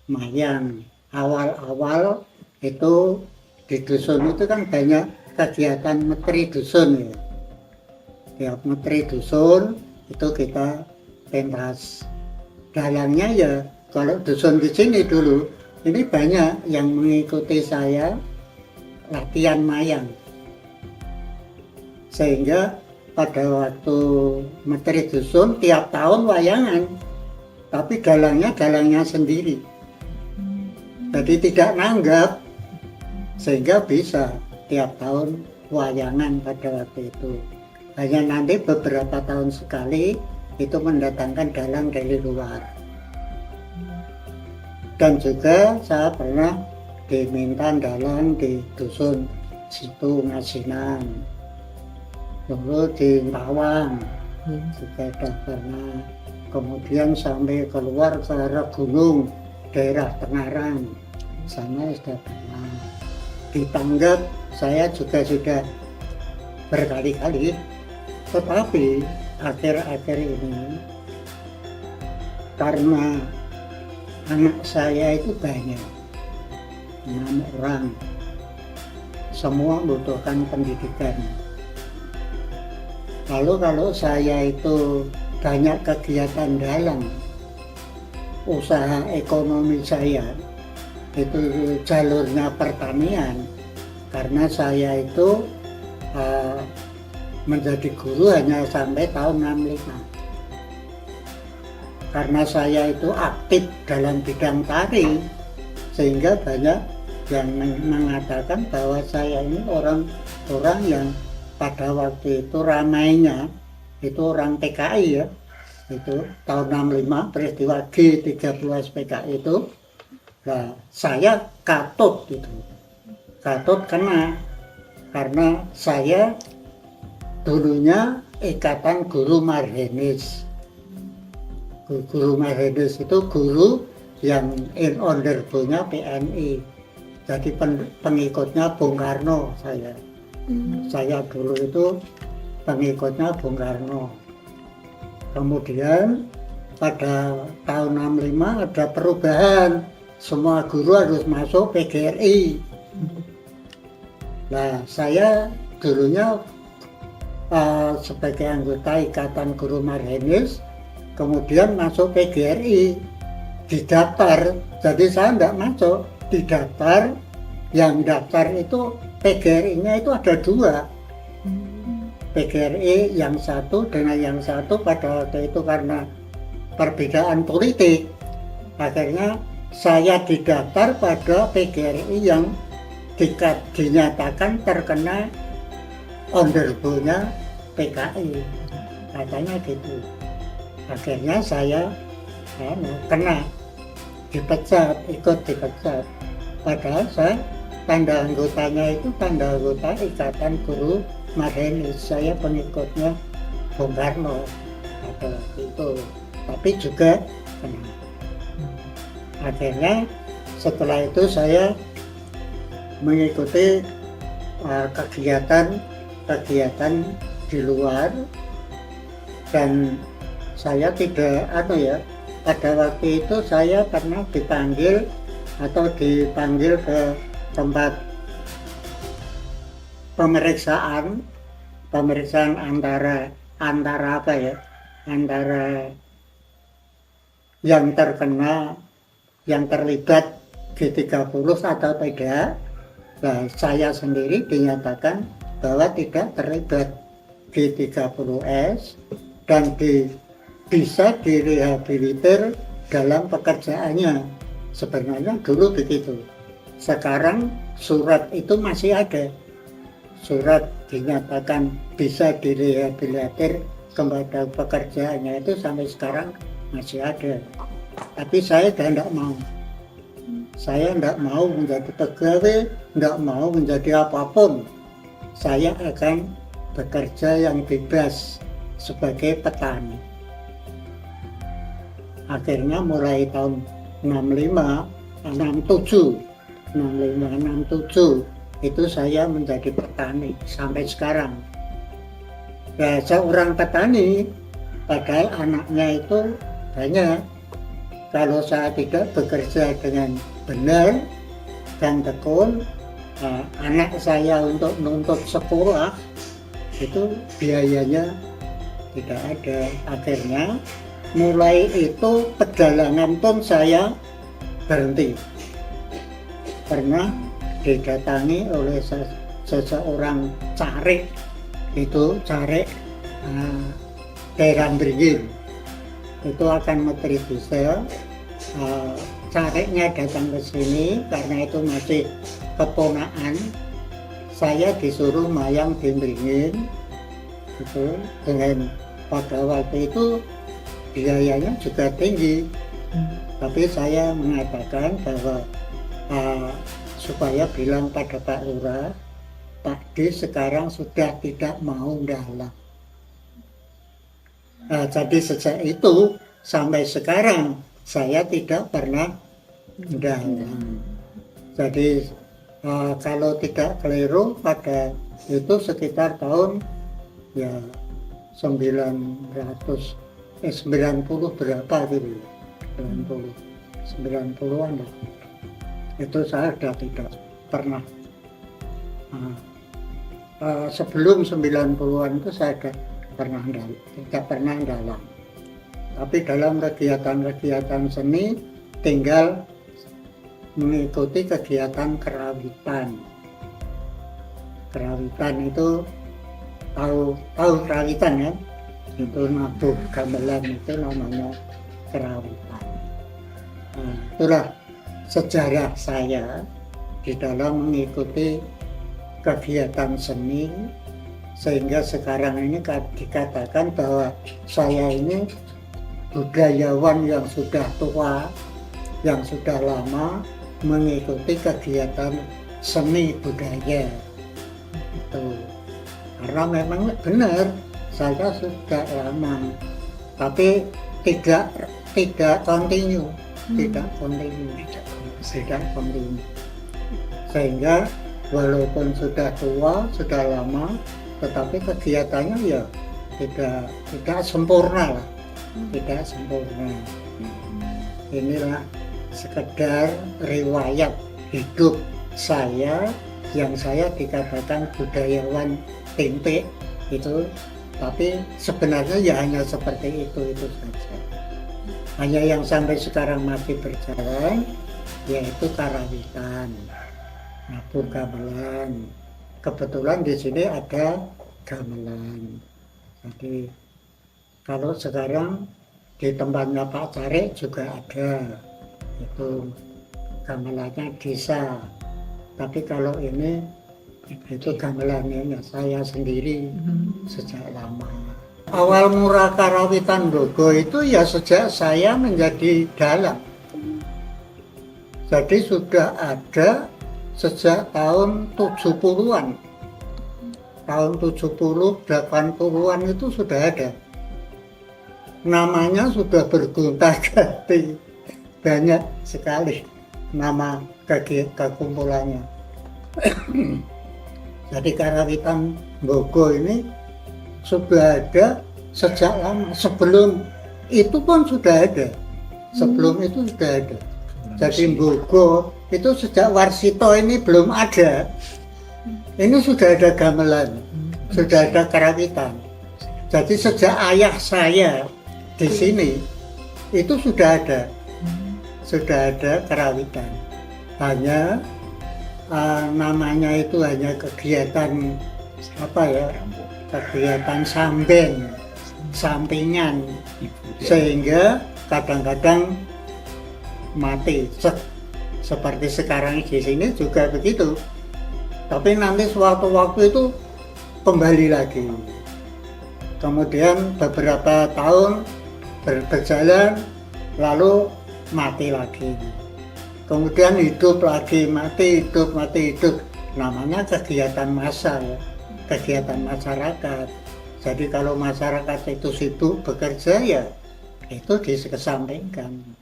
mayang. Awal-awal itu di dusun itu kan banyak kegiatan metri dusun ya. Tiap metri dusun itu kita pentas. Dalangnya ya kalau dusun di sini dulu ini banyak yang mengikuti saya latihan mayang. Sehingga pada waktu metri dusun tiap tahun wayangan, tapi dalangnya sendiri. Jadi tidak nanggap, sehingga bisa tiap tahun wayangan pada waktu itu. Hanya nanti beberapa tahun sekali itu mendatangkan dalang dari luar. Dan juga saya pernah diminta dalang di dusun situ Ngasinan, dulu di Tawang juga sudah pernah. Kemudian sampai keluar ke arah gunung daerah Tengaran, sana sudah pernah. Di Tanggap saya juga sudah berkali-kali, tetapi akhir-akhir ini karena anak saya itu banyak, 6 orang, semua membutuhkan pendidikan. Lalu kalau saya itu banyak kegiatan dalang, usaha ekonomi saya itu jalurnya pertanian, karena saya itu menjadi guru hanya sampai tahun 65. Karena saya itu aktif dalam bidang tari, sehingga banyak yang mengatakan bahwa saya ini orang yang pada waktu itu ramainya itu orang PKI ya, itu tahun 65 peristiwa G30 PKI itu. Nah, saya katut gitu, katut karena saya dulunya ikatan guru Marhenis. Guru Marhenis itu guru yang in order-nya PNI, jadi pengikutnya Bung Karno saya. Saya dulu itu pengikutnya Bung Karno. Kemudian pada tahun 65 ada perubahan, semua guru harus masuk PGRI. Nah, saya dulunya sebagai anggota Ikatan Guru Marhenis, kemudian masuk PGRI, didaftar. Jadi saya tidak masuk, didaftar. Yang daftar itu PGRI-nya itu ada 2. PGRI yang satu dengan yang satu pada waktu itu karena perbedaan politik, akhirnya saya didaftar pada PGRI yang dinyatakan terkena underbo-nya PKI, katanya gitu. Akhirnya saya kena dipecat, ikut dipecat. Padahal saya tanda anggotanya itu tanda anggota Ikatan Guru Marhenis. Saya pengikutnya Bung Karno pada waktu itu. Tapi juga kena. Akhirnya setelah itu saya mengikuti kegiatan di luar, dan saya tidak pada waktu itu saya pernah dipanggil ke tempat pemeriksaan antara yang terlibat G30 atau tidak. Nah, saya sendiri dinyatakan bahwa tidak terlibat G30S dan bisa direhabilitir dalam pekerjaannya. Sebenarnya dulu begitu. Sekarang surat itu masih ada. Surat dinyatakan bisa direhabilitir kepada pekerjaannya itu sampai sekarang masih ada. Tapi saya tidak mau. Saya tidak mau menjadi pegawai, tidak mau menjadi apapun. Saya akan bekerja yang bebas sebagai petani. Akhirnya mulai tahun 67 itu saya menjadi petani sampai sekarang. Nah, seorang petani padahal anaknya itu banyak. Kalau saya tidak bekerja dengan benar dan tekun, anak saya untuk menuntut sekolah itu biayanya tidak ada. Akhirnya mulai itu perjalanan pun saya berhenti. Pernah didatangi oleh seseorang carik daerah Beringin. Itu akan metri diesel. Cariknya datang ke sini karena itu masih keponakan. Saya disuruh mayang di Beringin itu, dengan pada waktu itu biayanya juga tinggi. Tapi saya mengatakan bahwa supaya bilang pada Pak Lurah, Pak D sekarang sudah tidak mau dalam. Jadi sejak itu sampai sekarang saya tidak pernah dalam. Jadi kalau tidak keliru pada itu sekitar tahun 90 berapa gitu, 90-an lah. Itu saya sudah tidak pernah. Sebelum 90-an itu saya tidak pernah dalam. Tapi dalam kegiatan seni tinggal mengikuti kegiatan kerawitan. Kerawitan itu tahu kerawitan ya? Itu nabuh gamelan itu namanya kerawitan. Itulah sejarah saya di dalam mengikuti kegiatan seni, sehingga sekarang ini dikatakan bahwa saya ini budayawan yang sudah tua, yang sudah lama mengikuti kegiatan seni budaya itu. Karena memang benar saya sudah lama, tapi tidak kontinu, tidak kontinu. Sehingga walaupun sudah tua, sudah lama, tetapi kegiatannya ya tidak sempurna lah, tidak sempurna. Inilah sekedar riwayat hidup saya yang saya dikatakan budayawan tempe itu, tapi sebenarnya ya hanya seperti itu saja. Hanya yang sampai sekarang masih berjalan yaitu karawitan, nabuh gamelan. Kebetulan di sini ada gamelan. Jadi kalau sekarang di tempatnya Pak Carik juga ada, itu gamelannya desa. Tapi kalau ini itu gamelannya saya sendiri sejak lama. Awal mula karawitan Bogo itu ya sejak saya menjadi dalang. Jadi sudah ada sejak tahun 70-an. Tahun 70, 80-an itu sudah ada. Namanya sudah bergonta-ganti. Banyak sekali nama kekumpulannya. Jadi karawitan Bogo ini sudah ada sejak lama. Sebelum itu pun sudah ada. Sebelum itu sudah ada. Jadi Bogo itu sejak Warsito ini belum ada. Ini sudah ada gamelan, sudah ada karawitan. Jadi sejak ayah saya di sini itu sudah ada karawitan. Hanya namanya itu hanya kegiatan kegiatan sampingan, sehingga kadang-kadang mati. Seperti sekarang di sini juga begitu. Tapi nanti suatu waktu itu kembali lagi. Kemudian beberapa tahun berjalan, lalu mati lagi. Kemudian hidup lagi, mati, hidup. Namanya kegiatan massa ya, kegiatan masyarakat. Jadi kalau masyarakat itu sibuk bekerja ya, itu dikesampingkan.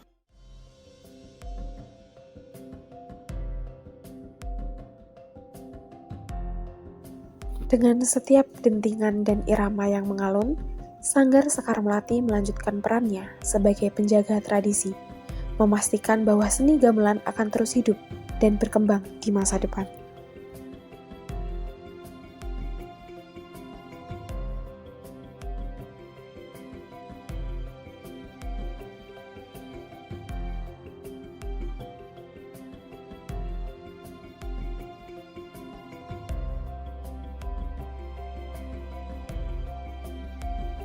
Dengan setiap dentingan dan irama yang mengalun, Sanggar Sekar Melati melanjutkan perannya sebagai penjaga tradisi, memastikan bahwa seni gamelan akan terus hidup dan berkembang di masa depan.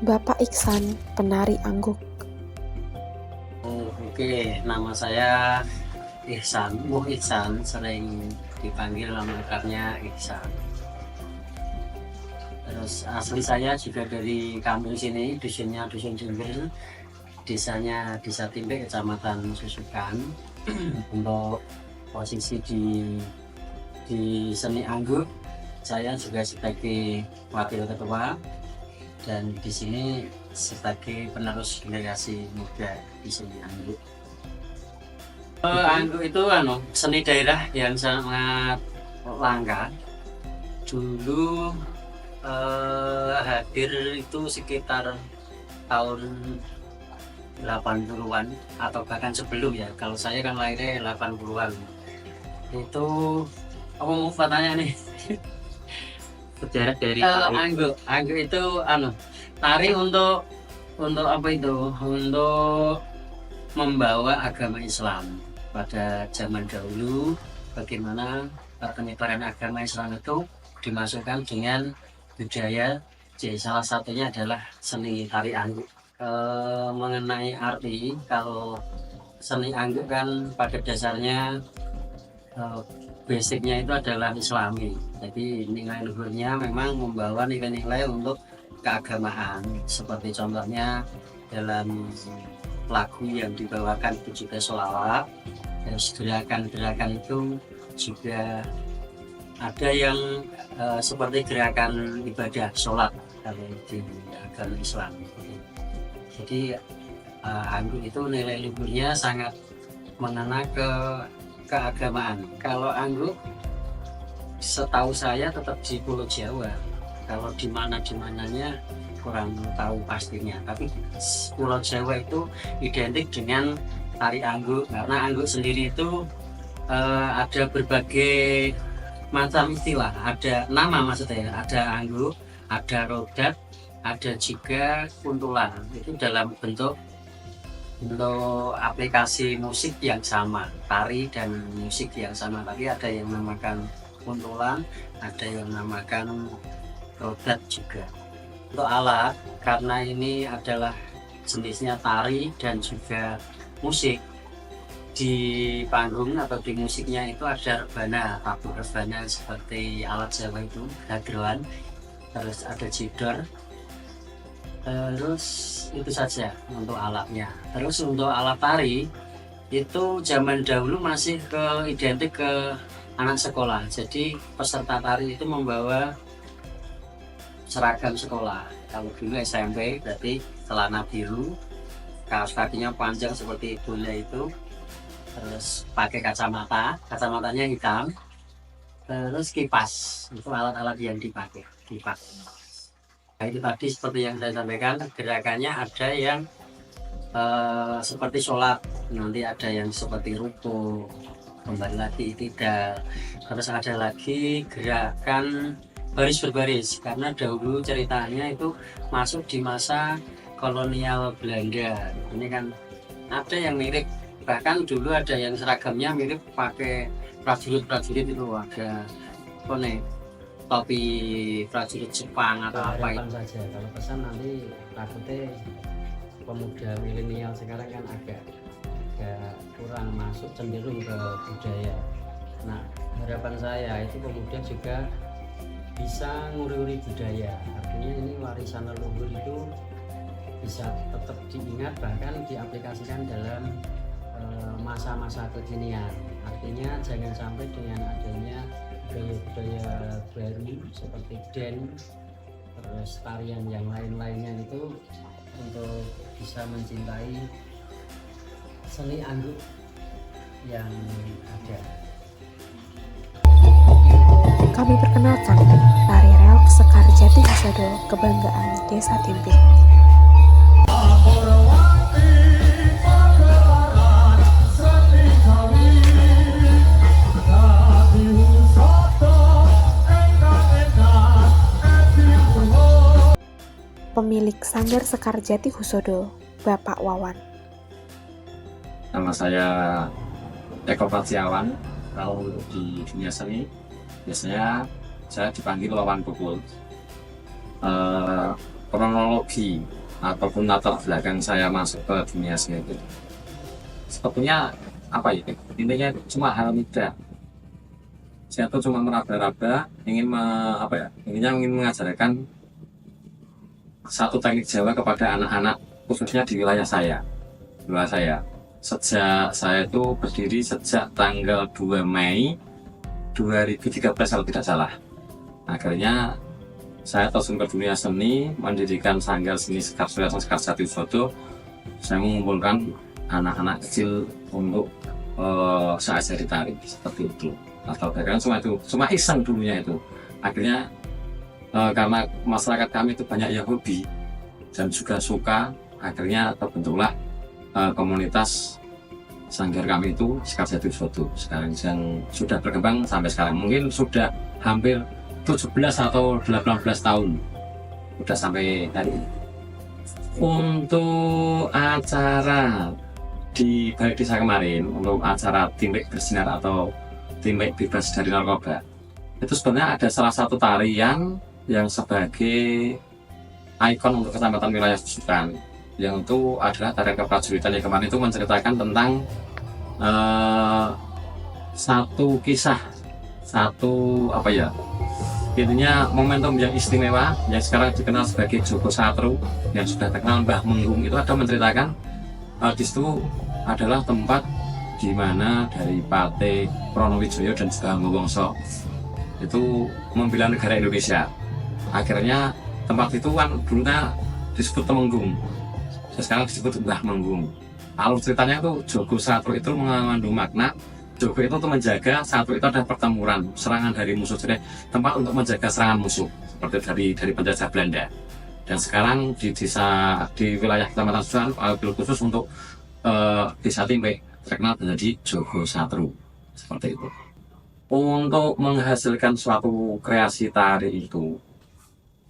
Bapak Iksan, penari angguk. Oke, nama saya Ihsan, Ihsan, sering dipanggil nama lengkapnya Ihsan. Terus asli saya juga dari kampung sini, dusunnya Dusun Jumbil, desanya Desa Timpe, Kecamatan Susukan. Untuk posisi di seni angguk, saya juga sebagai wakil ketua, dan di sini sebagai penerus generasi muda di seni angguk. Angguk itu seni daerah yang sangat langka. Dulu hadir itu sekitar tahun 80-an atau bahkan sebelum ya. Kalau saya kan lahirnya 80-an. Itu aku mau bertanya nih. Sejarah dari angguk. Angguk itu tari untuk apa itu? Untuk membawa agama Islam. Pada zaman dahulu, bagaimana penyebaran agama Islam itu dimasukkan dengan budaya. Jadi salah satunya adalah seni tari angguk. Mengenai arti, kalau seni angguk kan pada dasarnya basicnya itu adalah Islami. Jadi nilai luhurnya memang membawa nilai-nilai untuk keagamaan. Seperti contohnya dalam lagu yang dibawakan itu juga sholawat. Terus gerakan-gerakan itu juga ada yang seperti gerakan ibadah sholat kalau di agama Islam. Jadi angguk itu nilai luhurnya sangat mengena ke keagamaan. Kalau angguk setahu saya tetap di Pulau Jawa. Kalau di mana-mananya kurang tahu pastinya. Tapi Pulau Jawa itu identik dengan tari angguk, karena angguk sendiri itu ada berbagai macam istilah. Ada nama maksudnya. Ada angguk, ada rodat, ada juga kuntulan. Itu dalam bentuk aplikasi musik yang sama, tari dan musik yang sama. Tapi ada yang namakan kuntulan, ada yang namakan rodat juga. Untuk alat, karena ini adalah jenisnya tari dan juga musik, di panggung atau di musiknya itu ada rebana, tabur rebana seperti alat Jawa itu, dagelan, terus ada jidor, Terus itu saja untuk alatnya. Terus untuk alat tari itu zaman dahulu masih identik ke anak sekolah. Jadi peserta tari itu membawa seragam sekolah. Kalau dulu SMP berarti celana biru, kaos kakinya panjang seperti bola itu, terus pakai kacamatanya hitam, terus kipas. Itu alat-alat yang dipakai, kipas. Nah, itu tadi seperti yang saya sampaikan, gerakannya ada yang seperti sholat, nanti ada yang seperti ruku, kembali lagi tidak, terus ada lagi gerakan baris berbaris, karena dahulu ceritanya itu masuk di masa kolonial Belanda. Ini kan ada yang mirip, bahkan dulu ada yang seragamnya mirip pakai prajurit itu, ada topi prajurit Jepang atau apa itu saja. Kalau pesan nanti takutnya pemuda milenial sekarang kan agak kurang masuk, cenderung ke budaya. Nah, harapan saya itu pemuda juga bisa nguri-nguri budaya, artinya ini warisan leluhur itu bisa tetap diingat, bahkan diaplikasikan dalam masa-masa kekinian. Artinya jangan sampai dengan adanya budaya-budaya baru seperti dance, terus tarian yang lain-lainnya itu, untuk bisa mencintai seni anduk yang ada. Kami perkenalkan tari reok Sekar Jati Husodo, kebanggaan Desa Timpik. Pemilik Sanggar Sekar Jati Husodo, Bapak Wawan. Nama saya Eko Pratsiawan. Kalau di dunia seni biasanya saya dipanggil Wawan Pukul. Kronologi ataupun latar belakang saya masuk ke dunia seni itu sebetulnya apa ya, intinya cuma hal mudah. Saya tuh cuma meraba-raba ingin ingin mengajarkan satu teknik Jawa kepada anak-anak, khususnya di wilayah saya. Sejak saya itu berdiri sejak tanggal 2 Mei 2013 kalau tidak salah. Akhirnya saya terjun ke dunia seni, mendirikan Sanggar Seni Sekar Jati Husodo. Saya mengumpulkan anak-anak kecil untuk saya ajari tari seperti itu. Atau bahkan cuma iseng dulunya itu. Akhirnya karena masyarakat kami itu banyak yang hobi dan juga suka, akhirnya terbentuklah komunitas sanggar kami itu Sekar Jati Husodo sekarang yang sudah berkembang sampai sekarang. Mungkin sudah hampir 17 atau 18 tahun sudah sampai hari ini. Untuk acara di Balai Desa kemarin, untuk acara Timpik Bersinar atau Timpik Bebas dari Narkoba, itu sebenarnya ada salah satu tarian yang sebagai ikon untuk kecamatan wilayah Susukan, yang itu adalah tarian keprajuritan yang kemarin itu menceritakan tentang intinya momentum yang istimewa yang sekarang dikenal sebagai Joko Satru, yang sudah terkenal Mbah Menggung. Itu ada menceritakan di situ adalah tempat di mana dari Pate Pronowijoyo dan juga Hamengkubuwono itu membela negara Indonesia. Akhirnya tempat itu kan dulunya disebut Temenggung, sekarang disebut Mbah Menggung. Alur ceritanya itu Joko Satru itu mengandung makna Joko itu untuk menjaga, Satru itu ada pertempuran, serangan dari musuh, jadi tempat untuk menjaga serangan musuh seperti dari penjajah Belanda. Dan sekarang di wilayah Kecamatan Susukan, khusus untuk Desa Timpik terkenal menjadi Joko Satru seperti itu. Untuk menghasilkan suatu kreasi tari itu,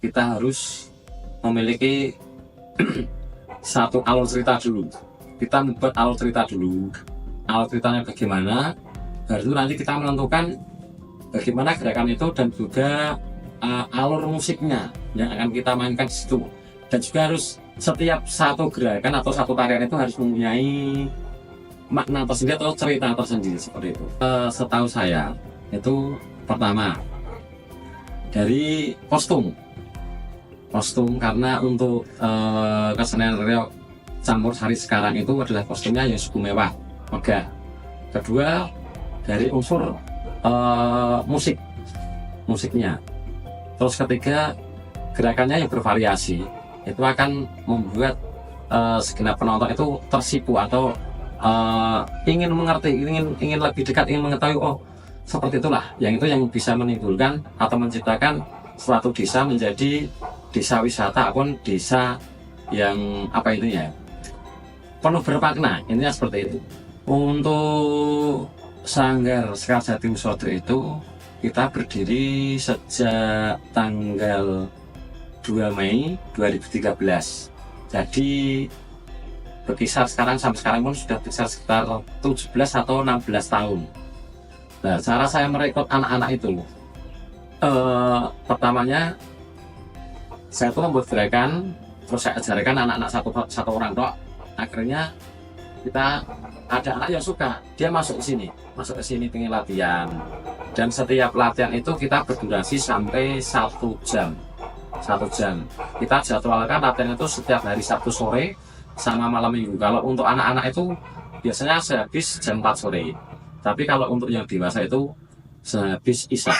kita harus memiliki satu alur cerita dulu. Kita membuat alur cerita dulu. Alur ceritanya bagaimana, baru nanti kita menentukan bagaimana gerakan itu dan juga alur musiknya yang akan kita mainkan di situ. Dan juga harus setiap satu gerakan atau satu tarian itu harus mempunyai makna tersendiri atau cerita tersendiri seperti itu. Setahu saya itu pertama dari kostum. kostum, karena untuk kesenian reok campur sari sekarang itu adalah kostumnya yang cukup mewah, megah. Kedua, dari unsur musiknya. Terus ketiga, gerakannya yang bervariasi, itu akan membuat segenap penonton itu tersipu atau ingin mengerti, ingin lebih dekat, ingin mengetahui, oh seperti itulah, yang itu yang bisa menimbulkan atau menciptakan suatu desa menjadi desa wisata ataupun desa yang penuh bermakna, intinya seperti itu. Untuk Sanggar Sekar Jati Wisodo itu kita berdiri sejak tanggal 2 Mei 2013. Jadi berkisar sekarang sampai sekarang pun sudah berkisar sekitar 17 atau 16 tahun. Nah, cara saya merekrut anak-anak itu, pertamanya saya tuh membuat gerakan, terus saya ajarkan anak-anak satu orang tok. Akhirnya kita ada anak yang suka, dia masuk ke sini pengen latihan. Dan setiap latihan itu kita berdurasi sampai 1 jam. 1 jam. Kita jadwalkan latihan itu setiap hari Sabtu sore sama malam Minggu. Kalau untuk anak-anak itu biasanya sehabis jam 4 sore. Tapi kalau untuk yang dewasa itu sehabis Isya.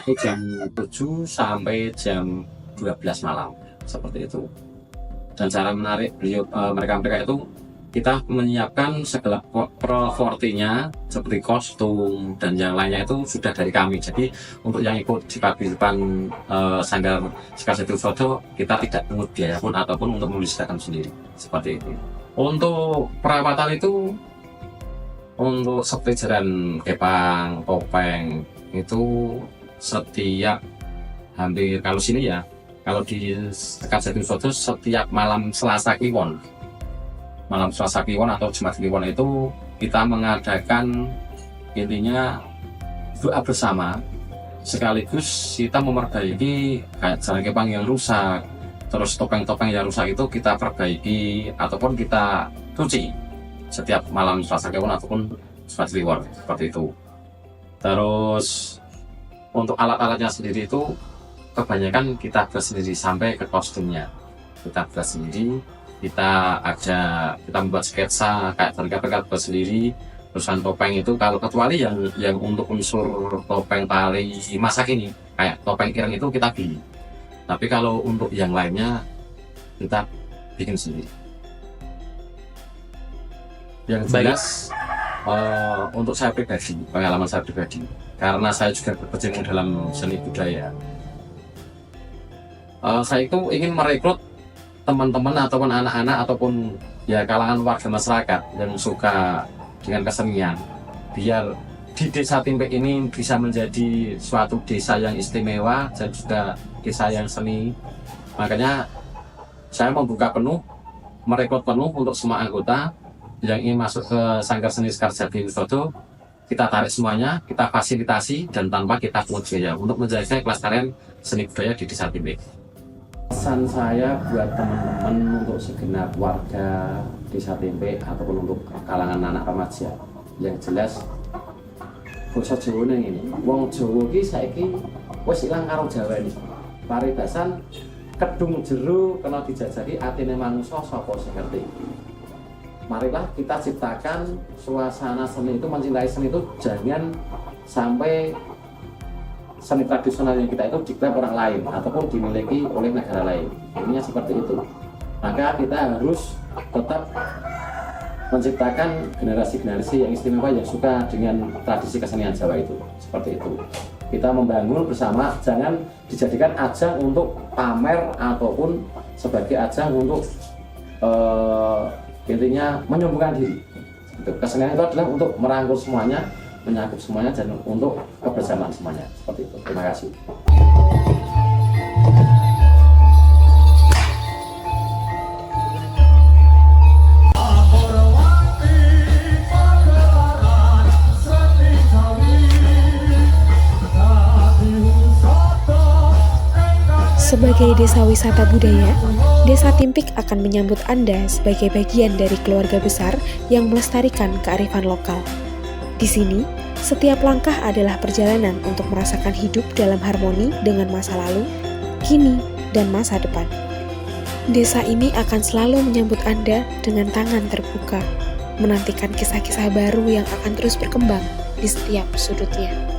Itu jam 7 sampai jam 12 malam. Seperti itu. Dan cara menarik mereka itu, kita menyiapkan segala propertinya seperti kostum dan yang lainnya itu sudah dari kami. Jadi untuk yang ikut di paguyuban Sanggar Sekar Jati Wisodo, kita tidak pungut biaya pun ataupun untuk menyediakan sendiri, seperti itu. Untuk perawatan itu, untuk seperti jaran kepang, topeng itu setiap hampir, kalau sini ya, kalau di Sekar Jati Wisodo setiap malam Selasa Kliwon atau Jumat Kliwon itu kita mengadakan intinya doa bersama, sekaligus kita memperbaiki kayak jaran kepang yang rusak, terus topeng-topeng yang rusak itu kita perbaiki ataupun kita cuci setiap malam Selasa Kliwon ataupun Jumat Kliwon, seperti itu. Terus untuk alat-alatnya sendiri itu kebanyakan kita buat sendiri, sampai ke kostumnya kita buat sendiri. Kita membuat sketsa kayak terlihat buat sendiri. Terusan topeng itu, kalau kecuali yang untuk unsur topeng tali masa kini kayak topeng ireng itu kita beli. Tapi kalau untuk yang lainnya kita bikin sendiri. Yang jelas untuk saya pribadi, pengalaman saya pribadi, karena saya juga berkecimpung dalam seni budaya, saya itu ingin merekrut teman-teman ataupun anak-anak ataupun ya kalangan warga masyarakat yang suka dengan kesenian, biar di Desa Timpik ini bisa menjadi suatu desa yang istimewa dan juga desa yang seni. Makanya saya membuka penuh, merekrut penuh untuk semua anggota yang ingin masuk ke Sanggar Seni Sekar Jati Wisodo. Kita tarik semuanya, kita fasilitasi dan tanpa kita pungut biaya untuk menjaga kelestarian seni budaya di Desa Timpik. Pesan saya buat teman-teman untuk segenap warga Desa Timpik ataupun untuk kalangan anak remaja, yang jelas basa Jawa ini, wong Jawa iki saiki wis ilang karo Jawa ini. Paribasan kedung jero kena dijajaki atine manungsa sapa sing ngerti. Marilah kita ciptakan suasana seni itu, mencintai seni itu jangan sampai seni tradisional yang kita itu diklaim orang lain ataupun dimiliki oleh negara lain. Intinya seperti itu. Maka kita harus tetap menciptakan generasi-generasi yang istimewa yang suka dengan tradisi kesenian Jawa itu. Seperti itu. Kita membangun bersama, jangan dijadikan ajang untuk pamer ataupun sebagai ajang untuk intinya menyombongkan diri. Kesenian itu adalah untuk merangkul semuanya, menyakup semuanya, dan untuk kebersamaan semuanya. Seperti itu. Terima kasih. Sebagai desa wisata budaya, Desa Timpik akan menyambut Anda sebagai bagian dari keluarga besar yang melestarikan kearifan lokal. Di sini, setiap langkah adalah perjalanan untuk merasakan hidup dalam harmoni dengan masa lalu, kini, dan masa depan. Desa ini akan selalu menyambut Anda dengan tangan terbuka, menantikan kisah-kisah baru yang akan terus berkembang di setiap sudutnya.